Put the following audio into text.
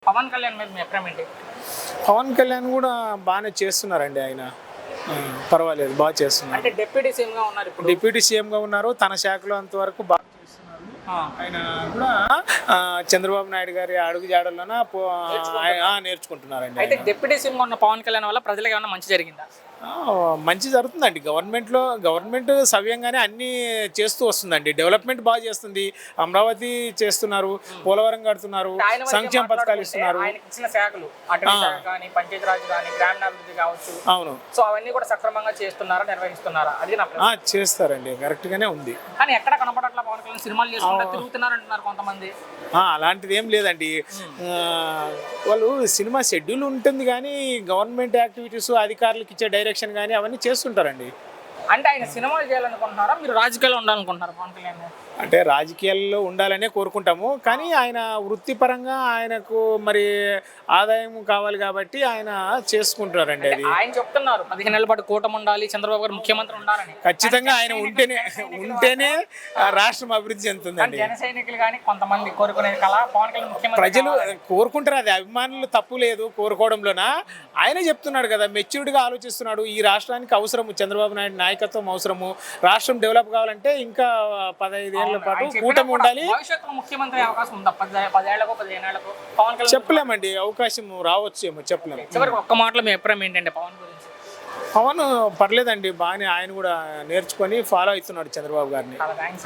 పవన్ కళ్యాణ్ మీద మీ అభిప్రాయం ఏంటి? పవన్ కళ్యాణ్ కూడా బాగానే చేస్తున్నారండి ఆయన. పర్వాలేదు, బాగా చేస్తున్నారు. అంటే డిప్యూటీ సీఎం గా ఉన్నారు ఇప్పుడు. డిప్యూటీ సీఎంగా ఉన్నారు, తన శాఖలో అంతవరకు బాగా చేస్తున్నారు. ఆయన కూడా చంద్రబాబు నాయుడు గారి అడుగు జాడల్లోన నేర్చుకుంటున్నారండి. అయితే డిప్యూటీ సీఎం గా ఉన్న పవన్ కళ్యాణ్ వల్ల ప్రజలకు ఏమైనా మంచి జరిగిందా? మంచి జరుగుతుందండి. గవర్నమెంట్ సవ్యంగానే అన్నీ చేస్తూ వస్తుందండి. డెవలప్మెంట్ బాగా చేస్తుంది. అమరావతి చేస్తున్నారు, పోలవరం కడుతున్నారు, సంక్షేమ పథకాలు ఇస్తున్నారు. ఆయనకి ఇచ్చిన శాఖలు అటవీ శాఖ కానీ, పంచాయతీరాజ్ కానీ, గ్రామీణాభివృద్ధి కావచ్చు. అవును. సో అవన్నీ కూడా సక్రమంగా చేస్తున్నారా, నిర్వహిస్తున్నారా? అది నా ప్రశ్న. చేస్తారండి, కరెక్ట్ గానే ఉంది. కానీ ఎక్కడ కనపడట్లా పవన్ కళ్యాణ్ సినిమాలు చేసుకుంటూ తిరుగుతున్నారు అంటున్నారు కొంతమంది. అలాంటిది ఏం లేదండి. వాళ్ళు సినిమా షెడ్యూల్ ఉంటుంది కానీ గవర్నమెంట్ యాక్టివిటీస్, అధికారులకు ఇచ్చే డైరెక్షన్ కానీ అవన్నీ చేస్తుంటారండి. అంటే ఆయన సినిమాలు చేయాలనుకుంటున్నారా, మీరు రాజకీయాల్లో ఉండాలనుకుంటున్నారా పవన్ కళ్యాణ్? అంటే రాజకీయాల్లో ఉండాలనే కోరుకుంటాము, కానీ ఆయన వృత్తిపరంగా ఆయనకు మరి ఆదాయం కావాలి కాబట్టి ఆయన చేసుకుంటారండి. అది ఆయన చెప్తున్నారు 15 ఏళ్ల పాటు కూటమి ఉండాలి, చంద్రబాబు గారు ముఖ్యమంత్రి ఉండాలని. ఖచ్చితంగా ఆయన ఉంటేనే రాష్ట్రం అభివృద్ధి చెందుతుందండి. జన సైనికులు కానీ కొంతమంది కోరుకునే కళ పవన్ కళ్యాణ్ ముఖ్యమంత్రి. ప్రజలు కోరుకుంటారు, అది అభిమానులు తప్పు లేదు కోరుకోవడంలోన. ఆయనే చెప్తున్నాడు కదా, మెచ్యూర్డ్గా ఆలోచిస్తున్నాడు. ఈ రాష్ట్రానికి అవసరము చంద్రబాబు నాయుడు నాయకత్వం అవసరము. రాష్ట్రం డెవలప్ కావాలంటే ఇంకా 15 ఏళ్ల పాటు కూటమి ఉండాలి. భవిష్యత్తులో ముఖ్యమంత్రి అవకాశం ఉందా? 10 ఏళ్లకు 15 ఏళ్లకు పవన్ కళ్యాణ్ చెప్పలేమండి, అవకాశం రావచ్చేమో, చెప్పలేము. చివరికి ఒక్క మాటలో మీ అభిప్రాయం ఏంటంటే పవన్ గురించి? పవన్ పర్లేదండి, బాగానే ఆయన కూడా నేర్చుకొని ఫాలో అవుతున్నాడు చంద్రబాబు గారిని. చాలా థ్యాంక్స్.